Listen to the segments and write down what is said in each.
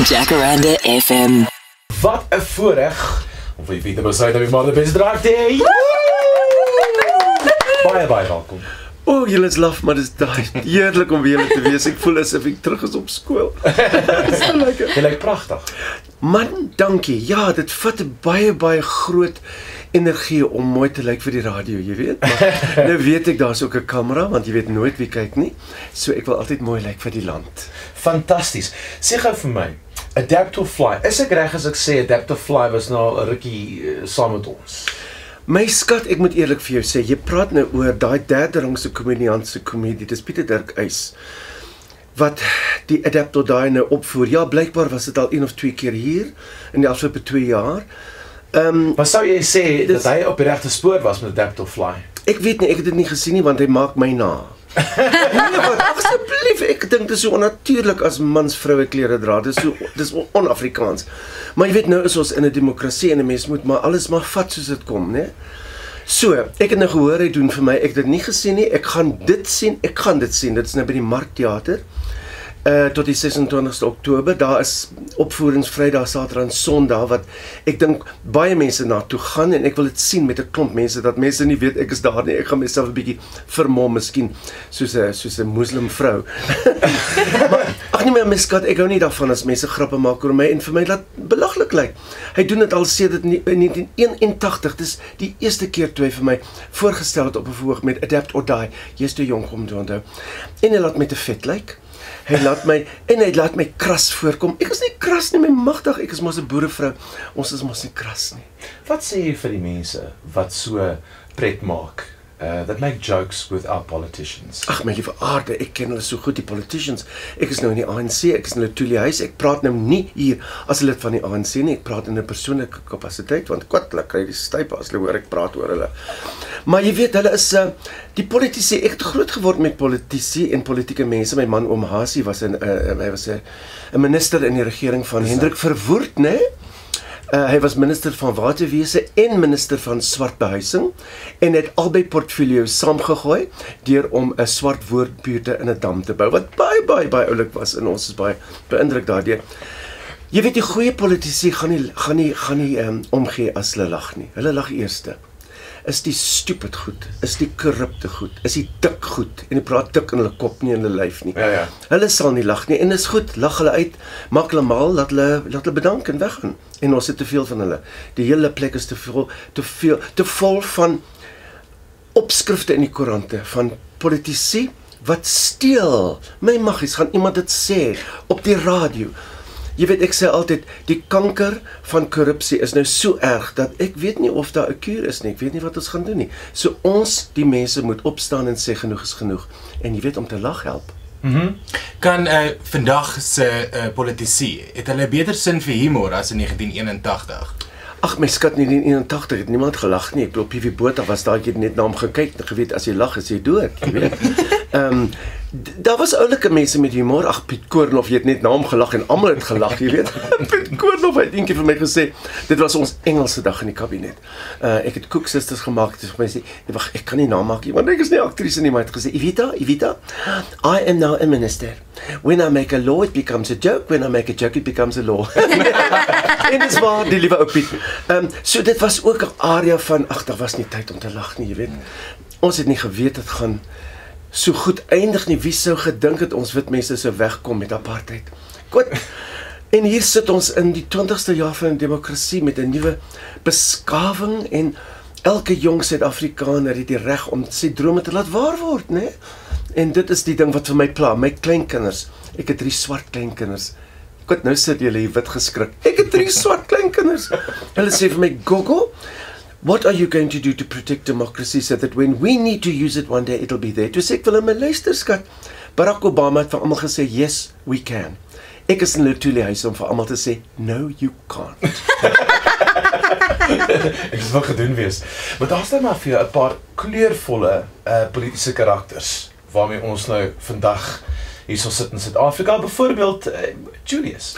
Jacaranda FM. Wat 'n voorreg om vir julle te besluit dat my maar die beste draak te hê. Baie welkom. O, julle is laf, maar dit is heerlik om weer julle te wees. Ek voel asof ek terug is op skool. So lekker. Jy lyk pragtig. Man, dankie. Ja, dit vat 'n baie groot energie om mooi te lyk vir die radio, jy weet. Maar nou weet ek daar's ook 'n kamera, want jy weet nooit wie kyk nie. So ek wil altyd mooi lyk vir die land. Fantasties. Sê gou vir my, Adapt or Fly. Is ek reg as ek sê Adapt or Fly was nou 'n rukkie saam met ons? My skat, ek moet eerlik vir jou sê, jy praat nou oor daai derde rangse komediante komedie. Dis Pieter Dirk Uys wat die Adapt or Die nou opvoer. Ja, blykbaar was dit al 1 of 2 keer hier in die afgelope 2 jaar. Wat sou jy sê dat hy op die regte spoor was met Adapt or Fly? Ek weet nie, ek het dit nie gesien nie, want hy maak my na. Nee, wat, asseblief, ek dink dit is so onnatuurlik as mans vroue klere dra. Dis on-Afrikaans. Maar jy weet, nou is ons in 'n demokrasie en 'n mens moet maar alles maar vat soos dit kom, né? So, ek het nou gehoor hy doen vir my. Ek het dit nie gesien nie. Ek gaan dit sien. Dit is nou by die Markteater. Tot die 26ste Oktober. Daar is opvoerings Vrydag, Saterdag en Sondag wat ek dink baie mense na toe gaan en ek wil dit sien met 'n klomp mense dat mense nie weet ek is daar nie. Ek gaan myself 'n bietjie vermom, miskien soos 'n moslim vrou. Maar ag nee, my miskat, ek hou nie daarvan as mense grappe maak oor my en vir my laat belaglik lyk. Hy doen dit al sedert 1981. Dis die eerste keer toe hy vir my voorgestel het op 'n verhoog met Adapt or Die. Jy's te jonk om te onthou. En hy laat my te vet lyk. Hy laat my kras voorkom. Ek is nie kras nie, my magtig. Ek is mos 'n boerevrou. Ons is mos nie kras nie. Wat sê jy vir die mense wat so pret maak? That make jokes with our politicians. Ag my liewe aarde, ek ken hulle so goed, die politicians. Ek is nou in die ANC, ek is in Letoile huis. Ek praat nou nie hier as 'n lid van die ANC nie. Ek praat in 'n persoonlike kapasiteit want hulle kry die stype as hulle hoor ek praat oor hulle. Maar jy weet, hulle is die politici. Ek het groot geword met politici en politieke mense. My man Oom Hasie was 'n minister in die regering van Hendrik Verwoerd, né? Hy was minister van waterwese en minister van swart behuising en het albei portfolio's saamgegooi deur om 'n swart woordbuurte in 'n dam te bou wat baie oulik was en ons is baie beïndruk daardeur. Jy weet, die goeie politici gaan nie omgee as hulle lag nie. Hulle lag eerste. Is die stupid goed, is die korrupte goed, is die dik goed, en die praat dik in hulle kop nie in hulle lyf nie. Ja. Hulle sal nie lag nie, en is goed, lag hulle uit, maak hulle maal, laat hulle bedank en weggaan. En ons het te veel van hulle. Die hele plek is te vol van opskrifte in die koerante, van politici wat steel. My maggies, gaan iemand dit sê, op die radio. Jy weet, ek sê altyd, die kanker van korrupsie is nou so erg, dat ek weet nie of daar 'n kuur is nie, ek weet nie wat ons gaan doen nie. So ons, die mense, moet opstaan en sê, genoeg is genoeg. En jy weet, om te lag help. Kan vandag se politici, het hulle beter sin vir humor as in 1981? Ag my skat, nie in 81 het niemand gelag nie. Ek bedoel, P.W. Botha was daar, ek het net na hom gekyk en geweet, as jy lag is jy dood, jy weet. Daar was oulike mense met humor. Ag, Piet Koornhof, jy het net na hom gelag en almal het gelag, jy weet. Piet Koornhof het eendag vir my gesê, dit was ons Engelse dag in die kabinet. Ek het koeksisters gemaak, het vir my sê, wag, ek kan nie namaak nie, want ek is nie aktrise nie, maar het gesê, Evita, I am now a minister. When I make a law, it becomes a joke. When I make a joke, it becomes a law. En dis waar, die liewe ou Piet. So dit was ook 'n area van, ag, daar was nie tyd om te lag nie, jy weet. Ons het nie geweet dit gaan so goed eindig nie. Wie sou gedink het ons wit mense sou wegkom met apartheid? Goed. En hier sit ons in die 20ste jaar van demokrasie met 'n nuwe beskawing en elke jong Suid-Afrikaner het die reg om sy drome te laat waar word, né? En dit is die ding wat vir my pla, my kleinkinders. Ek het 3 swart kleinkinders. Goed, nou sit julle hier wit geskrik. Ek het 3 swart kleinkinders. Hulle sê vir my, Gogo, what are you going to do to protect democracy so that when we need to use it one day, it'll be there? Toe sê ek vir hulle, my luister skat, Barack Obama het vir almal gesê, yes, we can. Ek is in Letoile huis om vir almal te sê, no, you can't. Ek is wel gedoen wees. Maar daar's dan maar vir jou 'n paar kleurvolle politieke karakters waarmee ons nou vandag hierso sit in Suid-Afrika, byvoorbeeld Julius.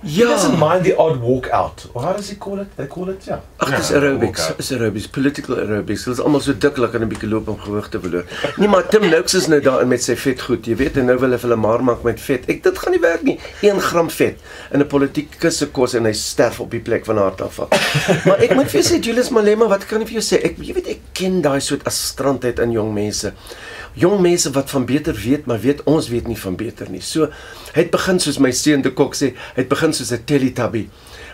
He Ja. doesn't mind the odd walk out. Or how does he call it? They call it, ja. Ag, dis Ja, aerobics, walkout. is aerobics, political aerobics. Hulle is almal so diklik en 'n bietjie loop om gewig te verloor. Nee, maar Tim Noakes is nou daarin met sy vet goed. Jy weet, en nou wil hulle maar maak met vet. Dit gaan nie werk nie. 1 gram vet in 'n politikus se kos en hy sterf op die plek van hartaanval. Maar ek moet vir jou sê, Julius Malema, wat kan ek vir jou sê? Jy weet, ek ken daai soort astrantheid in jong mense. Jong mense wat van beter weet, maar ons weet nie van beter nie. So, hy het begin soos my seun De Kok sê, hy het begin soos 'n Teletubby.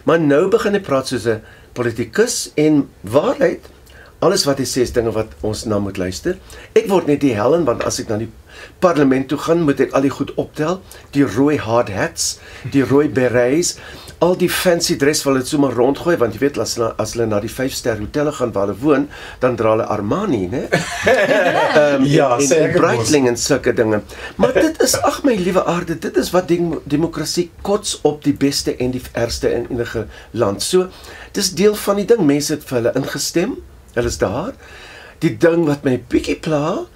Maar nou begin hy praat soos 'n politikus en waarheid, alles wat hy sê is dinge wat ons na moet luister. Ek word net die hellen, want as ek na die parlement toe gaan, moet ek al die goed optel, die rooi hard hats, die rooi berets, al die fancy dress wat hulle sommer rondgooi, want jy weet, as hulle na die 5-ster hotelle gaan waar hulle woon, dan dra hulle Armani, né? Ja, en seker Breitling en sulke dinge. Maar dit is, ag my liewe aarde, dit is wat demokrasie kots op die beste en die ergste in enige land. So, dis deel van die ding, mense het vir hulle ingestem, hulle is daar. Die ding wat my bietjie pla,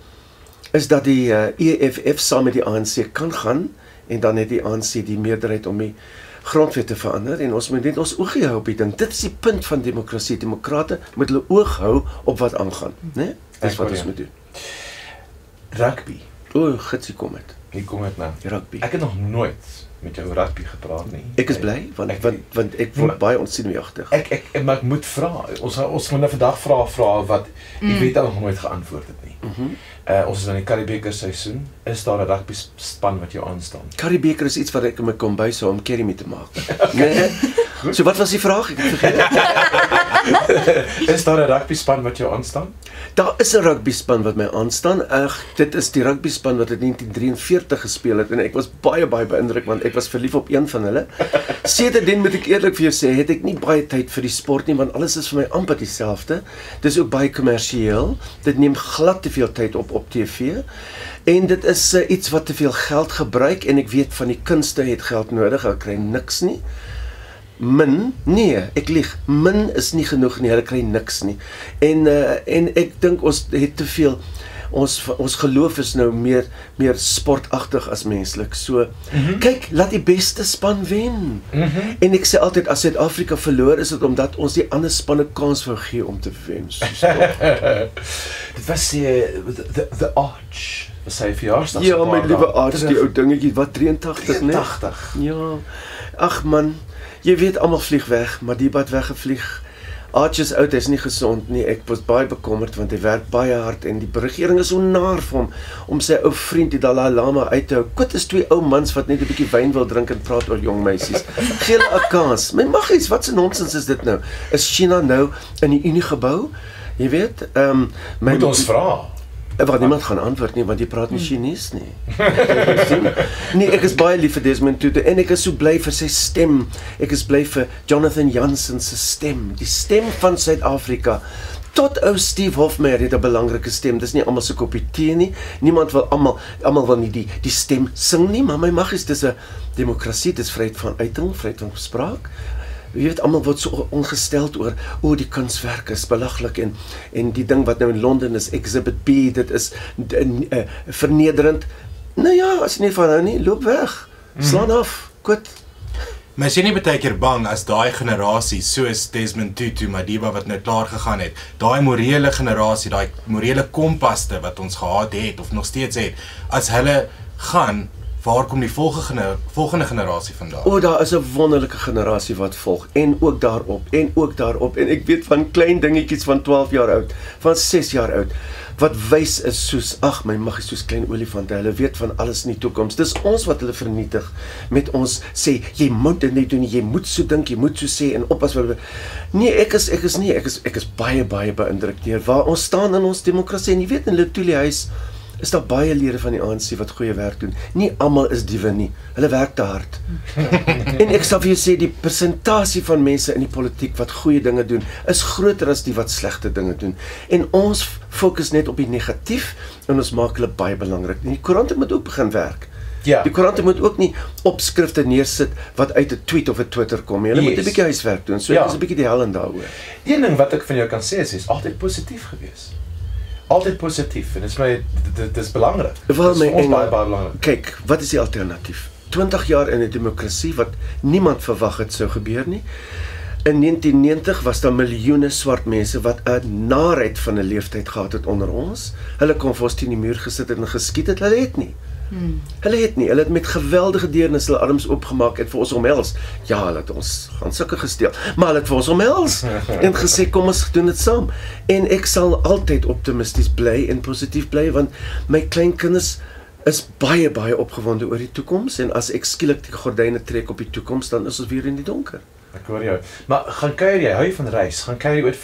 is dat die EFF saam met die ANC kan gaan, en dan het die ANC die meerderheid om die grondwet te verander, en ons moet net ons oogie hou op die ding. Dit is die punt van demokrasie. Demokrate moet hulle oog hou op wat aangaan, né? Dis wat ons moet doen. Rugby. O, gitsie kom dit. Hier kom dit nou. Rugby. Ek het nog nooit met jou rugby gepraat nie. Ek is bly want ek word baie onsenuweeagtig. Maar ek moet vra. Ons moet nou vandag vra wat ek weet nog nooit geantwoord het nie. Ons is in die Currie-Beeker seisoen. Is daar 'n rugby span wat jou aanstaan? Currie-Beeker is iets wat ek in my kombuis hou om curry mee te maak. Nee. So wat was die vraag? Ek het vergeet. Is daar 'n rugby span wat jou aanstaan? Daar is 'n rugby span wat my aanstaan. Dit is die rugby span wat in 1943 gespeel het en ek was baie beïndruk want ek was verlief op een van hulle. Sedertdien moet ek eerlik vir jou sê, het ek nie baie tyd vir die sport nie want alles is vir my amper dieselfde. Dis ook baie kommersieel. Dit neem glad te veel tyd op TV. En dit is iets wat te veel geld gebruik en ek weet van die kunste het geld nodig. Hulle kry niks nie. Nee, ek lieg. Min is nie genoeg nie. Hulle kry niks nie. En ek dink ons het te veel. Ons geloof is nou meer sportagtig as menslik. So kyk, laat die beste span wen. En ek sê altyd as Suid-Afrika verloor, is dit omdat ons die ander spanne kans wou gee om te wen. Dit was the Arch. Was sy verjaarsdag? Ja, my liewe Arch, die ou dingetjie wat 83, né? 83. Ja. Ag man, jy weet almal vlieg weg, maar die wat weggevlieg. Arch is oud, hy is nie gesond nie. Ek was baie bekommerd want hy werk baie hard en die regering is so naar vir hom om sy ou vriend die Dalai Lama uit te hou. Kot is 2 ou mans wat net 'n bietjie wyn wil drink en praat oor jong meisies. Gee hulle 'n kans. My maggies, wat 'n nonsens is dit nou? Is China nou in die Unie gebou? Jy weet, moet ons vra. Wat niemand gaan antwoord nie, want jy praat nie Chinese nie. Nee, ek is baie lief vir Desmond Tutu en ek is so bly vir sy stem. Ek is bly vir Jonathan Jansen se stem, die stem van Suid-Afrika. Tot ou Steve Hofmeyr het 'n belangrike stem. Dis nie almal se koppie tee nie. Niemand wil almal wil nie die stem sing nie, maar my maggies, dis 'n demokrasie, dis vryheid van uiting, vryheid van spraak. Jy weet, almal word so ongesteld oor die kunswerk is belaglik en die ding wat nou in Londen is, Exhibit B, dit is vernederend. Nou ja, as jy nie van hou nie, loop weg. Slaan af, goed. Maar is jy nie baie keer bang as daai generasie soos Desmond Tutu, Madiba wat nou klaar gegaan het, daai morele generasie, daai morele kompaste wat ons gehad het of nog steeds het, as hulle gaan, waar kom die volgende generasie vandaan? Daar is 'n wonderlike generasie wat volg en ook daarop en ek weet van klein dingetjies van 12 jaar oud, van 6 jaar oud wat wys is soos, ag my mag is soos klein olifante, hulle weet van alles in die toekoms. Dis ons wat hulle vernietig met ons sê jy moet dit net doen, jy moet so dink, jy moet so sê en oppas wat. Nee, ek is baie beïndruk deur waar ons staan in ons demokrasie en jy weet in Letoile huis is daar baie lede van die ANC wat goeie werk doen. Nie almal is diewe nie. Hulle werk te hard. En ek sal vir jou sê die persentasie van mense in die politiek wat goeie dinge doen is groter as die wat slegte dinge doen. En ons fokus net op die negatief en ons maak hulle baie belangrik. En die koerante moet ook begin werk. Ja. Die koerante moet ook nie opskrifte neersit wat uit 'n tweet of 'n Twitter kom nie. Hulle moet 'n bietjie huiswerk doen. So ek is 'n bietjie die hel en daaroor. Een ding wat ek van jou kan sê is altyd positief gewees. Altyd positief en dit is belangrik. Wel, Dit is my vir ons engel, baie belangrik. Kyk, wat is die alternatief? 20 jaar in 'n demokrasie wat niemand verwag het sou gebeur nie. In 1990 was daar miljoene swart mense wat 'n naarheid van 'n leeftyd gehad het onder ons. Hulle kon vir ons teen die muur gesit het en geskiet het, hulle het nie. Hulle het nie, hulle het met geweldige deernis hulle arms oopgemaak en vir ons omhels. Ja, hulle het ons handsakke gesteel, maar hulle het vir ons omhels en gesê kom ons doen dit saam. En ek sal altyd optimisties bly en positief bly want my kleinkinders is baie opgewonde oor die toekoms en as ek skielik die gordyne trek op die toekoms, dan is ons weer in die donker. Ek hoor jou. Maar gaan kuier jy, hou jy van reis? Gaan kuier jy ooit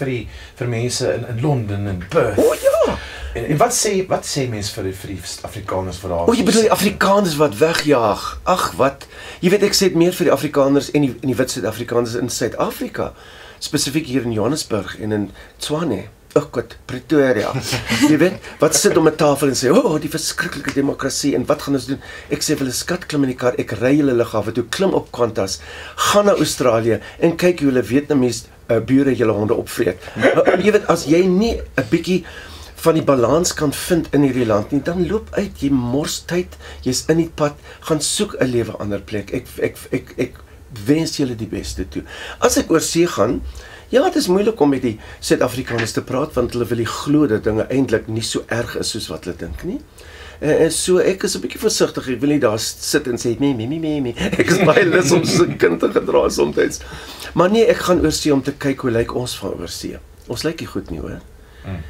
vir mense in Londen en Perth? O ja. En wat sê mense vir die Afrikaners vir daar? O, jy bedoel die Afrikaners wat wegjaag. Ag, wat? Jy weet ek sê dit meer vir die Afrikaners en die wit Suid-Afrikaners in Suid-Afrika, spesifiek hier in Johannesburg en in Tshwane. God, Pretoria. Jy weet, wat sit om 'n tafel en sê, die verskriklike demokrasie en wat gaan ons doen? Ek sê vir hulle, skat, klim in die kar, ek ry julle lughawe toe, klim op Qantas, gaan na Australië en kyk hoe hulle Vietnamese bure julle honde opvreet. Jy weet, as jy nie 'n bietjie van die balans kan vind in hierdie land nie, dan loop uit, jy mors tyd, jy's in die pad, gaan soek 'n lewe ander plek. Ek wens julle die beste toe. As ek oor see gaan, ja, het is moeilik om met die Suid-Afrikaners te praat, want hulle wil die glo dat dinge eintlik nie so erg is soos wat hulle dink nie. So ek is 'n bietjie versigtig, ek wil nie daar sit en sê, me. Ek is baie lus om so 'n kind te gedra soms. Maar nee, ek gaan oor see om te kyk hoe lyk ons van oor see. Ons lyk nie goed nie, hoor.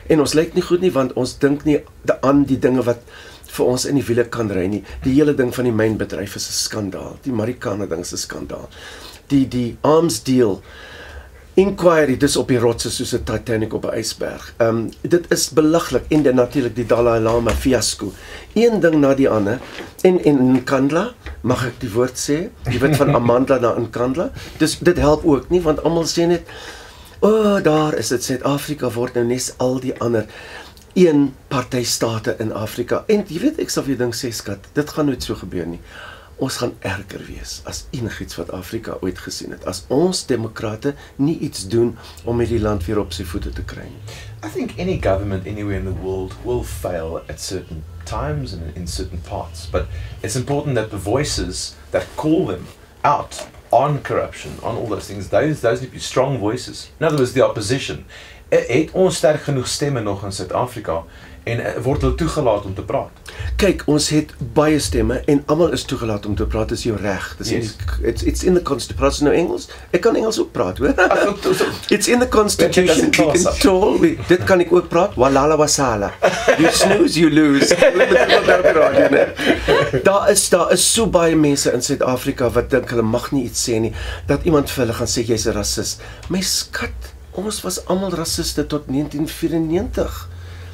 En ons lyk nie goed nie, want ons dink nie aan die dinge wat vir ons in die wiele kan ry nie. Die hele ding van die mynbedryf is 'n skandaal. Die Marikana ding is 'n skandaal. Die arms deal inquiry, dis op die rotse soos 'n Titanic op 'n ysberg. Dit is belaglik en dan natuurlik die Dalai Lama fiasco. Een ding na die ander. En Nkandla, mag ek die woord sê? Jy weet van Amandla na Nkandla. Dit help ook nie, want almal sê net, daar is dit, Suid-Afrika word nou nes al die ander een partystate in Afrika. En jy weet, ek sal vir jou ding sê, skat, dit gaan nooit so gebeur nie. Ons gaan erger wees as enigiets wat Afrika ooit gesien het, as ons demokrate nie iets doen om hierdie land weer op sy voete te kry. I think any government anywhere in the world will fail at certain times and in certain parts, but it's important that the voices that call them out on corruption, on all those things, those need to be strong voices. In other words, the opposition. Het ons sterk genoeg stemme nog in Suid-Afrika en word hulle toegelaat om te praat? Kyk, ons het baie stemme en almal is toegelaat om te praat, is jou reg. Yes. It's in the Constitution. Praat nou Engels? Ek kan Engels ook praat, hoor. It's in the Constitution. Dit kan ek ook praat. Walala wasala. You snooze, you lose. Daar is so baie mense in Suid-Afrika wat dink hulle mag nie iets sê nie, dat iemand vir hulle gaan sê jy's 'n rasis. My skat, ons was almal rasiste tot 1994.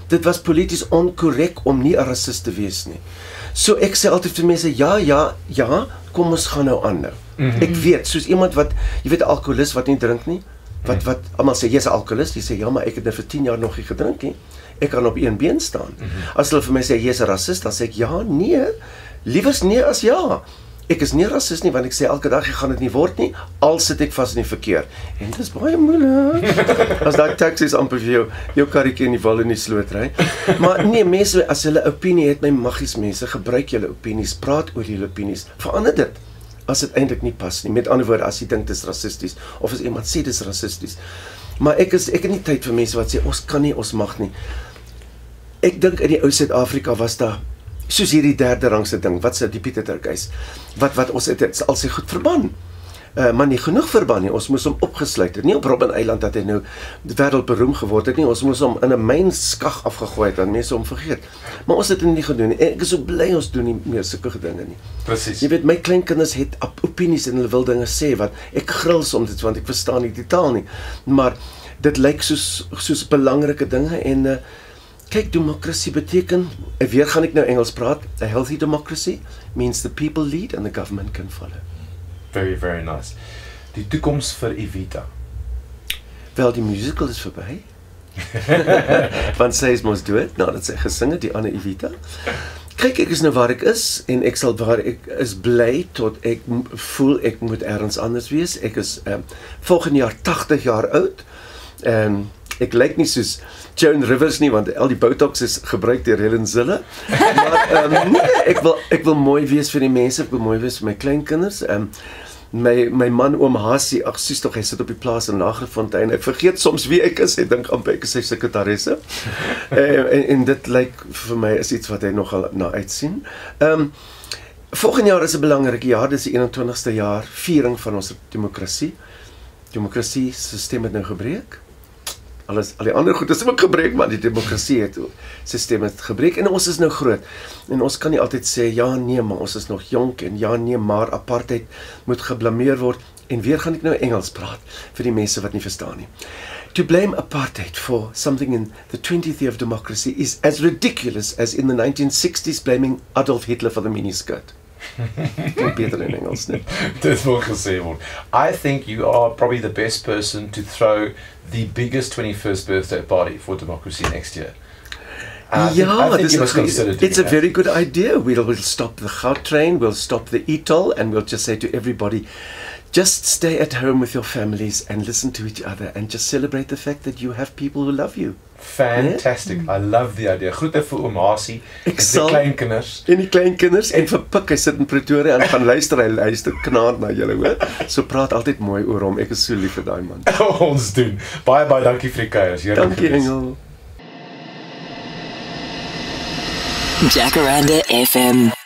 Dit was polities onkorrek om nie 'n rasis te wees nie. So ek sê altyd vir mense, ja, kom ons gaan nou aan nou. Ek weet, soos iemand wat, jy weet 'n alkoholist wat nie drink nie, wat almal sê jy's 'n alkoholist, jy sê ja, maar ek het nou vir 10 jaar nog nie gedrink nie. Ek kan op een been staan. As hulle vir my sê jy's 'n rasis, dan sê ek ja, nee, liewers nee as ja. Ek is nie rasis nie, want ek sê elke dag, ek gaan dit nie word nie, al sit ek vas in die verkeer. En dit is baie moeilik. As daai taxi's amper vir jou karretjie in die wal in die sloot ry. Maar nee, mense, as hulle opinie het, my maggies mense, gebruik julle opinies, praat oor julle opinies, verander dit, as dit eintlik nie pas nie. Met ander woorde, as jy dink dit is rassisties, of as iemand sê dit is rassisties. Maar ek het nie tyd vir mense wat sê, ons kan nie, ons mag nie. Ek dink in die ou Suid-Afrika was daar, soos hierdie derde rangse ding, wat sê die Pieter Turkhuis, wat ons het al sy goed verban, maar nie genoeg verban nie, ons moes hom opgesluit het, nie op Robben Eiland dat hy nou wêreldberoem geword het nie, ons moes hom in 'n mynskag afgegooi het, dan mense hom vergeet, maar ons het dit nie gedoen nie, ek is so bly ons doen nie meer sulke dinge nie. Presies. Jy weet, my kleinkinders het opinies en hulle wil dinge sê, wat ek gril soms dit, want ek verstaan nie die taal nie, maar dit lyk soos belangrike dinge, en kyk, demokrasie beteken, weer gaan ek nou Engels praat, a healthy democracy means the people lead and the government can follow. Very, very nice. Die toekoms vir Evita. Wel, die musical is verby. Want sy is mos dood, nadat sy gesing het, die ander Evita. Kyk, ek is nou waar ek is, en ek sal waar ek is bly, tot ek voel ek moet ergens anders wees. Ek is volgende jaar 80 jaar oud, en Ek lyk nie soos Joan Rivers nie, want al die botox is gebruik deur Helen Zille. Maar nee, ek wil mooi wees vir die mense, ek wil mooi wees vir my kleinkinders. My man oom Hasie, ag sis tog, hy sit op die plaas in Lagerfontein. Ek vergeet soms wie ek is. Ek dink amper ek is sy sekretaresse. en dit lyk vir my is iets wat hy nogal na uitsien. Volgende jaar is 'n belangrike jaar, dis die 21ste jaar viering van ons demokrasie. Demokrasie sisteem het nou gebreek. Al die ander goed is ook gebreek, maar die demokrasie het sisteem het gebreek en ons is nou groot. En ons kan nie altyd sê ja nee, maar ons is nog jonk en ja nee, maar apartheid moet geblameer word. En weer gaan ek nou Engels praat vir die mense wat nie verstaan nie. To blame apartheid for something in the 20th year of democracy is as ridiculous as in the 1960s blaming Adolf Hitler for the miniskirt. Beter in Engels, nee. Dit wil gesê word. I think you are probably the best person to throw the biggest 21st birthday party for democracy next year. I think you must consider doing it's a that. very good idea. We'll stop the Gautrain, we'll stop the e-toll, and we'll just say to everybody, just stay at home with your families and listen to each other and just celebrate the fact that you have people who love you. Fantastic. I love the idea. Groete vir oom Hasie en die kleinkinders. En die kleinkinders en vir Pik, hy sit in Pretoria en gaan luister, hy luister knaand na julle, hoor. So praat altyd mooi oor hom. Ek is so lief vir daai man. Ons doen. Baie dankie vir die kuiers. Dankie Engel. Jacaranda FM.